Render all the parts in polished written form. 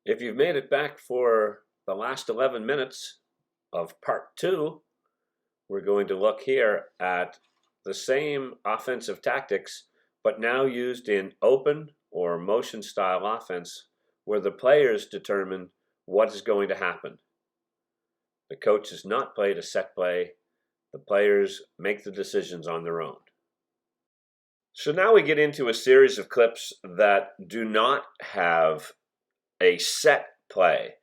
If you've made it back for the last 11 minutes of part two, we're going to look here at the same offensive tactics, but now used in open or motion style offense, where the players determine what is going to happen. The coach has not played a set play. The players make the decisions on their own. So now we get into a series of clips that do not have a set play,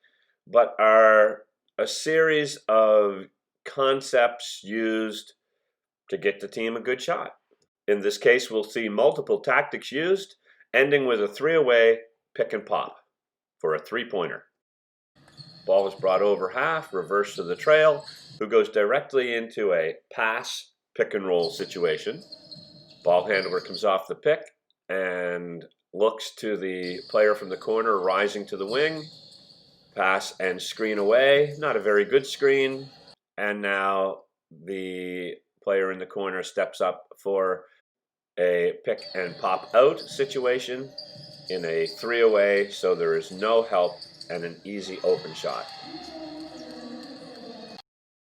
but are a series of concepts used to get the team a good shot. In this case, we'll see multiple tactics used, ending with a 3-away pick and pop for a three-pointer. Ball is brought over half, reverse to the trail, who goes directly into a pass pick and roll situation. Ball handler comes off the pick and looks to the player from the corner rising to the wing. Pass and screen away. Not a very good screen. And now the player in the corner steps up for a pick and pop out situation in a 3-away, so there is no help and an easy open shot.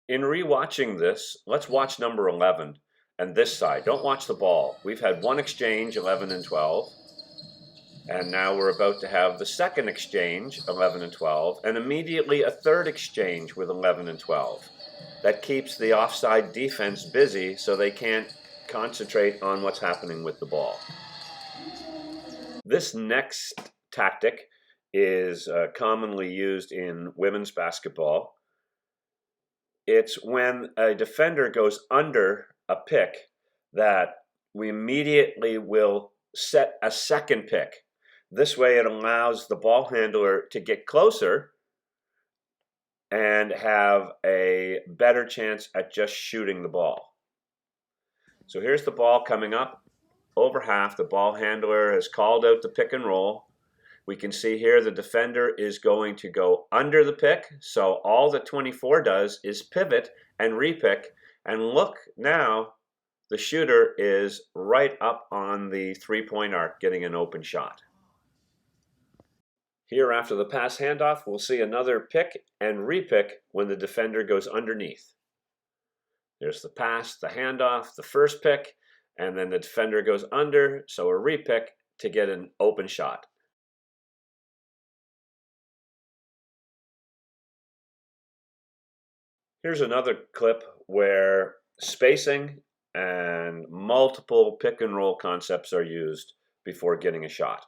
In rewatching this, let's watch number 11 and this side. Don't watch the ball. We've had one exchange, 11 and 12. And now we're about to have the second exchange, 11 and 12, and immediately a third exchange with 11 and 12. That keeps the offside defense busy so they can't concentrate on what's happening with the ball. This next tactic is commonly used in women's basketball. It's when a defender goes under a pick that we immediately will set a second pick. This way it allows the ball handler to get closer and have a better chance at just shooting the ball. So here's the ball coming up over half. The ball handler has called out the pick and roll. We can see here the defender is going to go under the pick. So all that 24 does is pivot and repick. And look now, the shooter is right up on the three-point arc getting an open shot. Here, after the pass handoff, we'll see another pick and repick when the defender goes underneath. There's the pass, the handoff, the first pick, and then the defender goes under, so a repick to get an open shot. Here's another clip where spacing and multiple pick and roll concepts are used before getting a shot.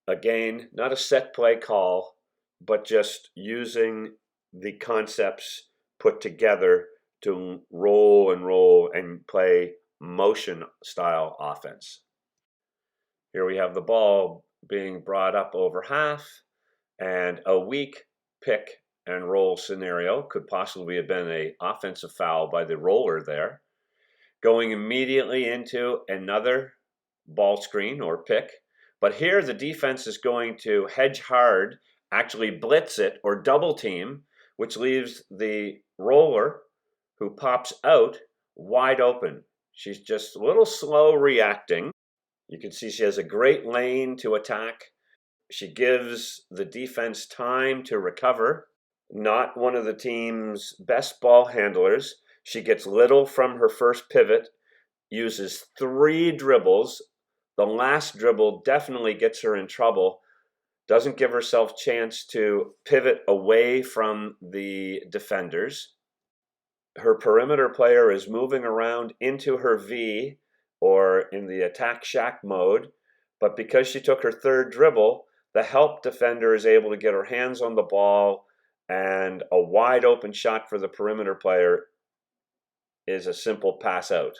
Again, not a set play call, but just using the concepts put together to roll and play motion style offense. Here we have the ball being brought up over half, and a weak pick and roll scenario could possibly have been an offensive foul by the roller there. Going immediately into another ball screen or pick. But here the defense is going to hedge hard, actually blitz it or double team, which leaves the roller who pops out wide open. She's just a little slow reacting. You can see she has a great lane to attack. She gives the defense time to recover. Not one of the team's best ball handlers. She gets little from her first pivot, uses 3 dribbles. The last dribble definitely gets her in trouble. Doesn't give herself chance to pivot away from the defenders. Her perimeter player is moving around into her V or in the attack shack mode, but because she took her third dribble, the help defender is able to get her hands on the ball, and a wide open shot for the perimeter player is a simple pass out.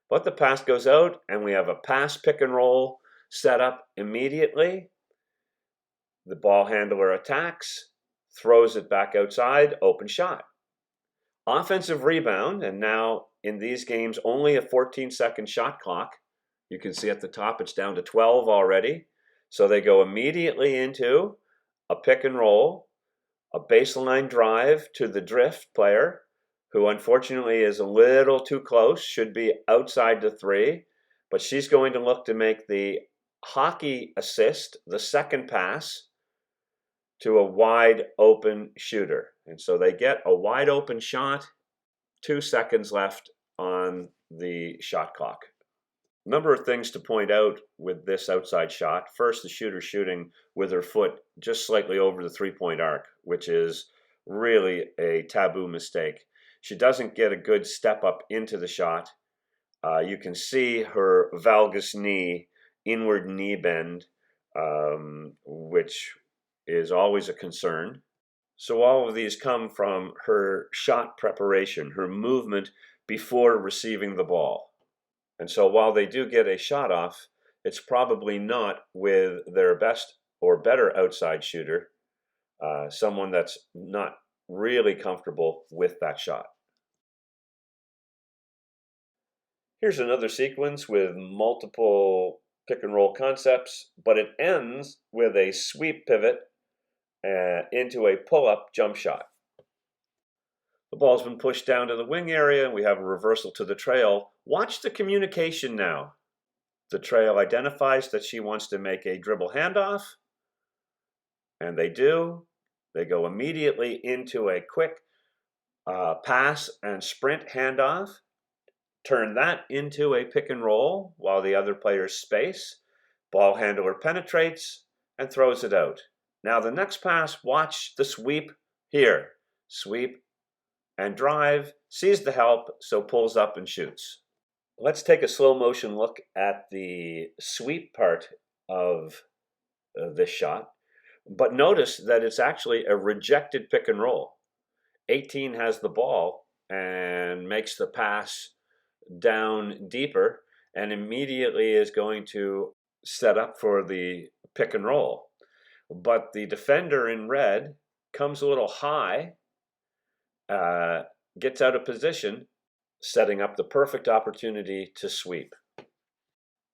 But the pass goes out, and we have a pass pick and roll set up immediately. The ball handler attacks, throws it back outside, open shot. Offensive rebound, and now in these games only a 14-second shot clock. You can see at the top it's down to 12 already. So they go immediately into a pick and roll, a baseline drive to the drift player, who unfortunately is a little too close, should be outside the 3, but she's going to look to make the hockey assist, the second pass, to a wide open shooter. And so they get a wide open shot, 2 seconds left on the shot clock. Number of things to point out with this outside shot. First, the shooter shooting with her foot just slightly over the three-point arc, which is really a taboo mistake. She doesn't get a good step up into the shot. You can see her valgus knee, inward knee bend, which is always a concern. So all of these come from her shot preparation, her movement before receiving the ball. And so while they do get a shot off, it's probably not with their best or better outside shooter, someone that's not really comfortable with that shot. Here's another sequence with multiple pick and roll concepts, but it ends with a sweep pivot into a pull-up jump shot. The ball's been pushed down to the wing area, and we have a reversal to the trail. Watch the communication now. The trail identifies that she wants to make a dribble handoff, and they do. They go immediately into a quick pass and sprint handoff. Turn that into a pick and roll while the other players space. Ball handler penetrates and throws it out. Now the next pass, watch the sweep here. Sweep and drive, sees the help, so pulls up and shoots. Let's take a slow motion look at the sweep part of this shot. But notice that it's actually a rejected pick and roll. 18 has the ball and makes the pass down deeper and immediately is going to set up for the pick and roll. But the defender in red comes a little high, gets out of position, setting up the perfect opportunity to sweep.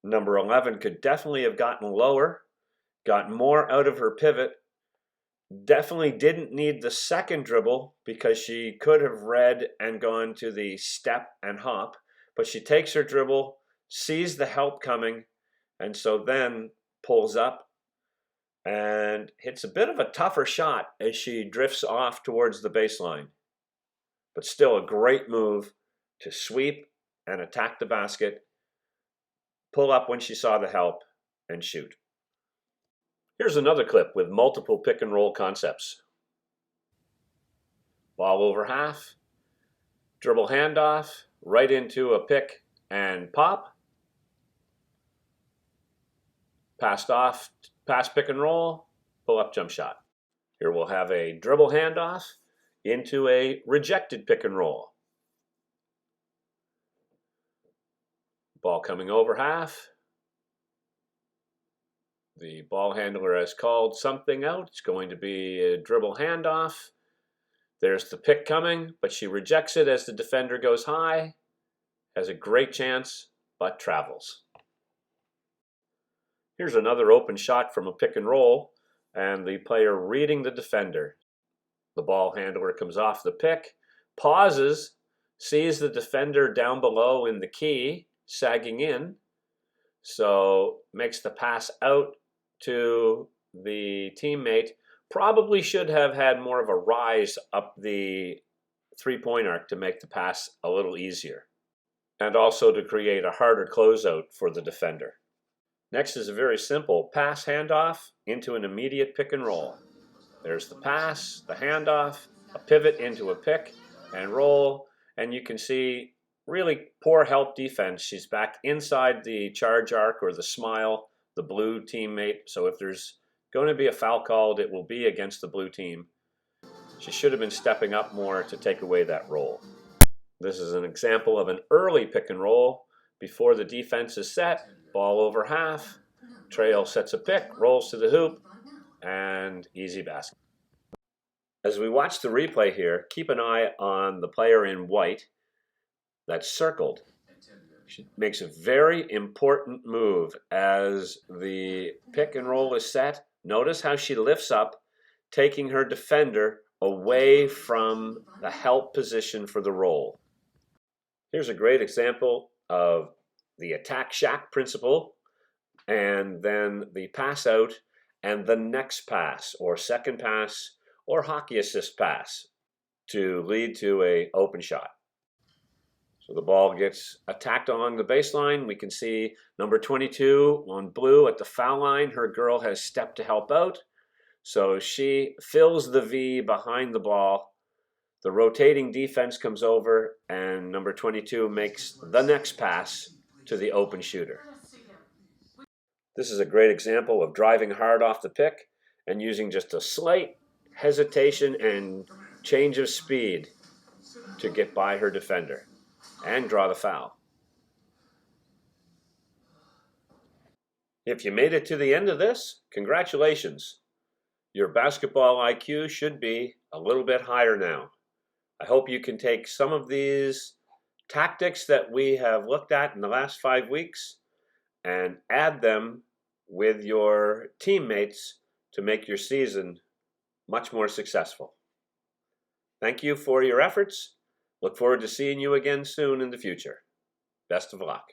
Number 11 could definitely have gotten lower, got more out of her pivot, definitely didn't need the second dribble because she could have read and gone to the step and hop, but she takes her dribble, sees the help coming, and so then pulls up and hits a bit of a tougher shot as she drifts off towards the baseline. But still a great move to sweep and attack the basket, pull up when she saw the help, and shoot. Here's another clip with multiple pick and roll concepts. Ball over half, dribble handoff, right into a pick and pop. Passed off, pass pick and roll, pull up jump shot. Here we'll have a dribble handoff into a rejected pick and roll. Ball coming over half. The ball handler has called something out. It's going to be a dribble handoff. There's the pick coming, but she rejects it as the defender goes high. Has a great chance, but travels. Here's another open shot from a pick and roll, and the player reading the defender. The ball handler comes off the pick, pauses, sees the defender down below in the key, sagging in, so makes the pass out to the teammate. Probably should have had more of a rise up the three-point arc to make the pass a little easier, and also to create a harder closeout for the defender. Next is a very simple pass handoff into an immediate pick and roll. There's the pass, the handoff, a pivot into a pick and roll, and you can see really poor help defense. She's back inside the charge arc or the smile, the blue teammate. So if there's going to be a foul called, it will be against the blue team. She should have been stepping up more to take away that roll. This is an example of an early pick and roll before the defense is set. Ball over half, trail sets a pick, rolls to the hoop, and easy basket. As we watch the replay here, keep an eye on the player in white that's circled. She makes a very important move as the pick and roll is set. Notice how she lifts up, taking her defender away from the help position for the roll. Here's a great example of the attack shack principle and then the pass out and the next pass or second pass or hockey assist pass to lead to an open shot. So the ball gets attacked along the baseline. We can see number 22 on blue at the foul line. Her girl has stepped to help out. So she fills the V behind the ball. The rotating defense comes over, and number 22 makes the next pass to the open shooter. This is a great example of driving hard off the pick and using just a slight hesitation and change of speed to get by her defender and draw the foul. If you made it to the end of this, congratulations. Your basketball IQ should be a little bit higher now. I hope you can take some of these tactics that we have looked at in the last 5 weeks and add them with your teammates to make your season much more successful. Thank you for your efforts. Look forward to seeing you again soon in the future. Best of luck.